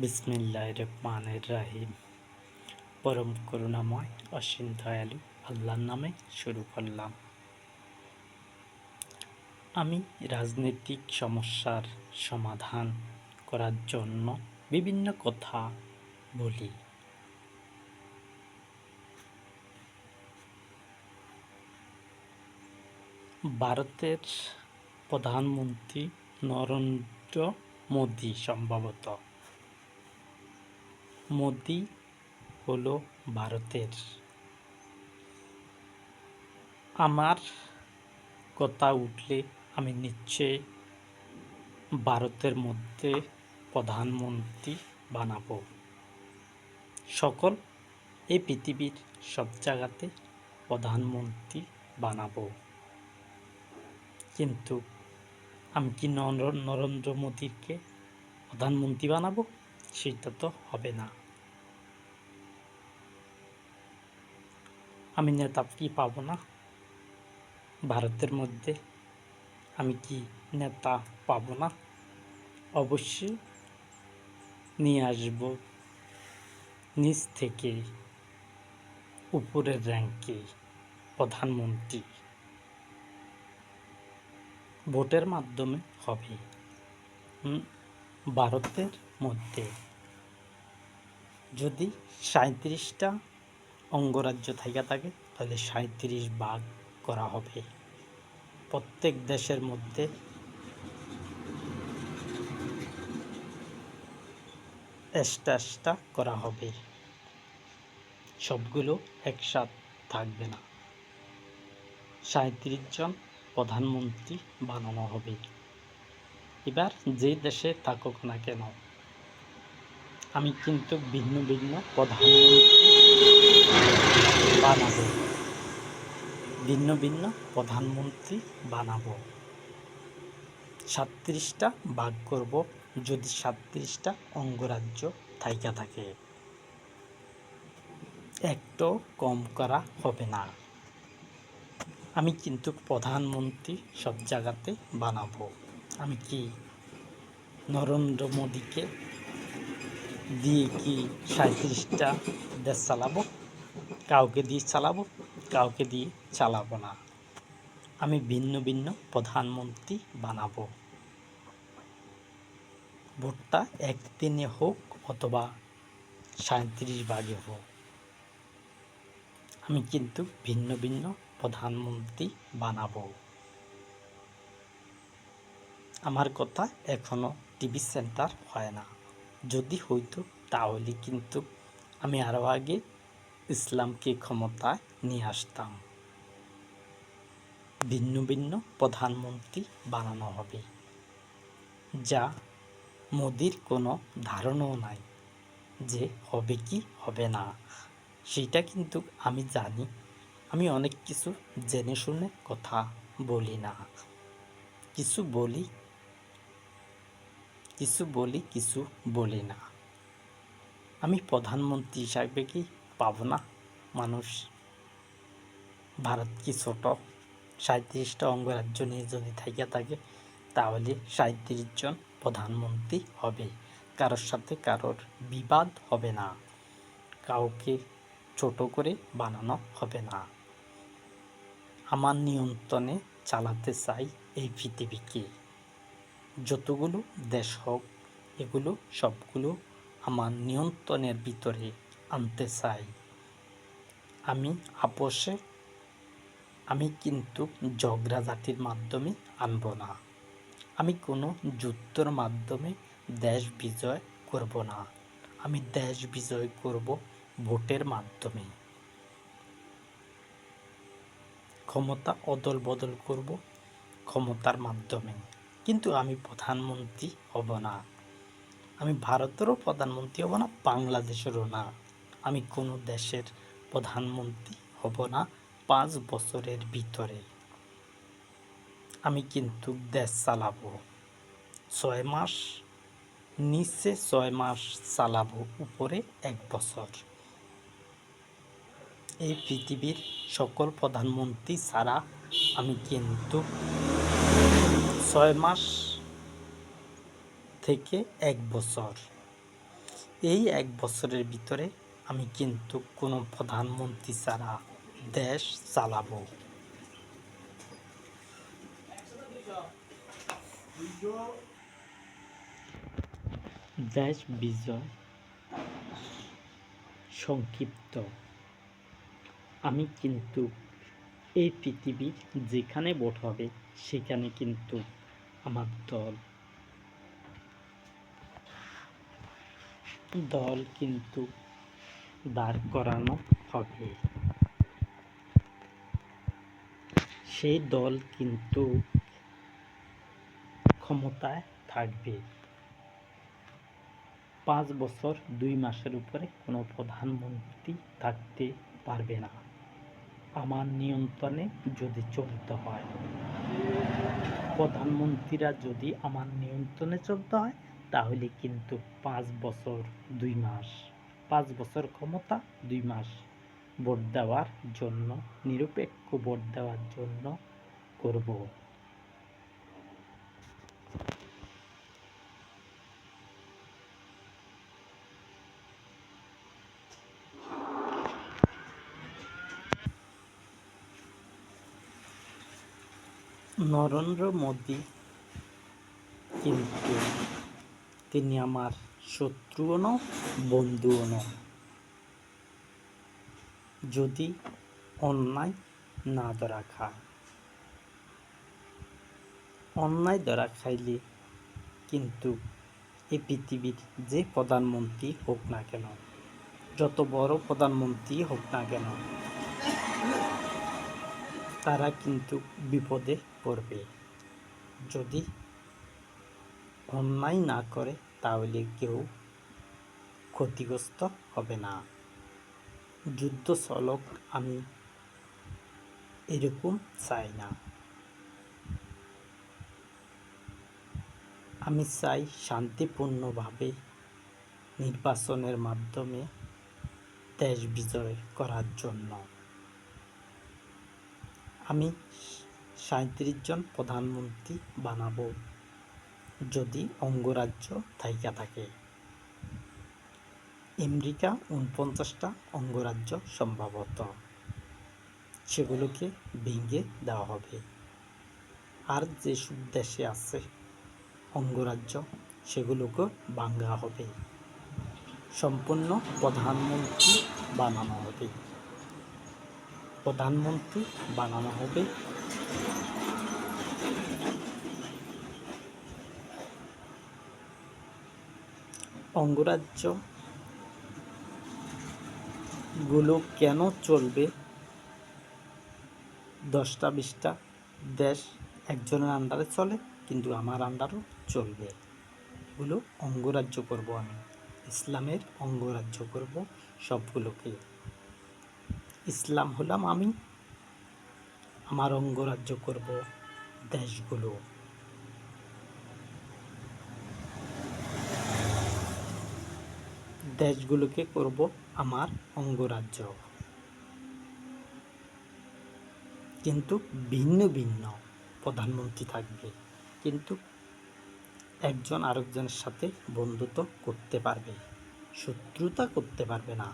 বিসমিল্লাহির রহমানির রহিম। পরম করুণাময় অসীম দয়ালু আল্লাহর নামে শুরু করলাম। আমি রাজনৈতিক সমস্যার সমাধান করার জন্য বিভিন্ন কথা বলি। ভারতের প্রধানমন্ত্রী নরেন্দ্র মোদী, সম্ভবত মোদী হলো ভারতের। আমার কথা উঠলে আমি নিশ্চয়ই ভারতের মধ্যে প্রধানমন্ত্রী বানাবো। এই পৃথিবীর সব জায়গাতে প্রধানমন্ত্রী বানাবো, কিন্তু আমি কি নরেন্দ্র মোদীকে প্রধানমন্ত্রী বানাবো? সেটা তো হবে না। আমি নেতা কি পাবো না ভারতের মধ্যে? আমি কি নেতা পাবো না? অবশ্যই নিয়ে আসবো নিচ থেকে উপরের র্যাঙ্কে প্রধানমন্ত্রী। ভোটের মাধ্যমে হবে। ভারতের মধ্যে যদি 37টা অঙ্গরাজ্য থাকে তাহলে 37 ভাগ করা হবে। প্রত্যেক দেশের মধ্যে এক্সট্রা করা হবে, সবগুলো একসাথ থাকবে না। 37 জন প্রধানমন্ত্রী বানানো হবে। এবার যে দেশে থাকুক না কেন, আমি কিন্তু ভিন্ন ভিন্ন প্রধানমন্ত্রী বানাবো। ভিন্ন ভিন্ন প্রধানমন্ত্রী বানাবো। 37টা ভাগ করব। যদি 37টা অঙ্গরাজ্য থাকে, একটু কম করা হবে না। আমি কিন্তু প্রধানমন্ত্রী সব জায়গাতে বানাবো। আমি কি নরেন্দ্র মোদীকে দিয়ে কি 37টা দেশ চালাবো? কাউকে দিয়ে চালাবো? কাউকে দিয়ে চালাবো না। আমি ভিন্ন ভিন্ন প্রধানমন্ত্রী বানাবো। ভোটটা একদিনে হোক অথবা 37 ভাগে হোক, আমি কিন্তু ভিন্ন ভিন্ন প্রধানমন্ত্রী বানাবো। আমার কথা এখনো টিভি সেন্টার হয় না। যদি হইতো তাহলে কিন্তু আমি আরও আগে ইসলামকে ক্ষমতায় নিয়ে আসতাম। ভিন্ন ভিন্ন প্রধানমন্ত্রী বানানো হবে, যা মোদির কোনো ধারণাও নাই যে হবে কি হবে না। সেটা কিন্তু আমি জানি। আমি অনেক কিছু জেনে শুনে কথা বলি না। কিছু বলি, কিছু বলি না। আমি প্রধানমন্ত্রী হিসাবে কি পাবো না? মানুষ, ভারত কি ছোট? 37টা অঙ্গরাজ্য নিয়ে যদি থাকে তাহলে 37 জন প্রধানমন্ত্রী হবে। কারোর সাথে কারোর বিবাদ হবে না, কাউকে ছোট করে বানানো হবে না। আমার নিয়ন্ত্রণে চালাতে চাই এই পৃথিবীকে। যতগুলো দেশ হোক, এগুলো সবগুলো আমার নিয়ন্ত্রণের ভিতরে আনতে চাই। আমি কিন্তু ঝগড়াঝাটির মাধ্যমে আনব না। আমি কোনো যুদ্ধের মাধ্যমে দেশ বিজয় করব না। আমি দেশ বিজয় করব ভোটের মাধ্যমে। ক্ষমতা অদল বদল করব ক্ষমতার মাধ্যমে, কিন্তু আমি প্রধানমন্ত্রী হব না। আমি ভারতেরও প্রধানমন্ত্রী হব না, বাংলাদেশেরও না। আমি কোনো দেশের প্রধানমন্ত্রী হব না 5 বছরের ভিতরে। আমি কিন্তু দেশ চালাবো 6 মাস, নিচে 6 মাস চালাবো, উপরে 1 বছর। এই পৃথিবীর সকল প্রধানমন্ত্রী ছাড়া আমি কিন্তু 6 মাস থেকে 1 বছর এই 1 বছরের ভিতরে আমি কিন্তু কোনো প্রধানমন্ত্রী ছাড়া দেশ চালাবো। দেশ বিজয় সংক্ষিপ্ত। আমি কিন্তু এই পৃথিবীর যেখানে ভোট হবে সেখানে কিন্তু আমার দল কিন্তু দাঁড় করানো হবে। সেই দল কিন্তু ক্ষমতায় থাকবে। 5 বছর 2 মাসের উপরে কোনো প্রধানমন্ত্রী থাকতে পারবে না আমার নিয়ন্ত্রণে যদি চলতে হয়। প্রধানমন্ত্রীরা যদি আমার নিয়ন্ত্রণে চলতে হয় তাহলে কিন্তু 5 বছর 2 মাস, 5 বছর ক্ষমতা 2 মাস ভোট দেওয়ার জন্য, নিরপেক্ষ ভোট দেওয়ার জন্য করব। নরেন্দ্র মোদী কিন্তু তিনি আমার শত্রুও নন, বন্ধুও নন। যদি অন্যায় না ধরা খায়, অন্যায় ধরা খাইলে কিন্তু এই পৃথিবীর যে প্রধানমন্ত্রী হোক না কেন, যত বড় প্রধানমন্ত্রী হোক না কেন, তারা কিন্তু বিপদে পড়বে। যদি অন্যায় না করে তাহলে কেউ ক্ষতিগ্রস্ত হবে না। যুদ্ধ চলক আমি এরকম চাই না। আমি চাই শান্তিপূর্ণভাবে নির্বাচনের মাধ্যমে দেশ বিজয় করার জন্য। আমি 37 জন প্রধানমন্ত্রী বানাবো যদি অঙ্গরাজ্য থাইকা থাকে। আমেরিকা 49টা অঙ্গরাজ্য সম্ভবত, সেগুলোকে ভেঙে দেওয়া হবে। আর যেসব দেশে আছে অঙ্গরাজ্য সেগুলোকে ভাঙা হবে। সম্পূর্ণ প্রধানমন্ত্রী বানানো হবে। প্রধানমন্ত্রী বানানো হবে অঙ্গরাজ্য গুলো কেন চলবে? 10টা 20টা দেশ একজনের আন্ডারে চলে, কিন্তু আমার আন্ডারও চলবে। এগুলো অঙ্গরাজ্য করব আমি, ইসলামের অঙ্গরাজ্য করব সবগুলোকে। ইসলাম হলাম আমি, আমার অঙ্গরাজ্য করব দেশগুলো। দেশগুলোকে করব আমার অঙ্গরাজ্য, কিন্তু ভিন্ন ভিন্ন প্রধানমন্ত্রী থাকবে, কিন্তু একজন আরেকজনের সাথে বন্ধুত্ব করতে পারবে, শত্রুতা করতে পারবে না।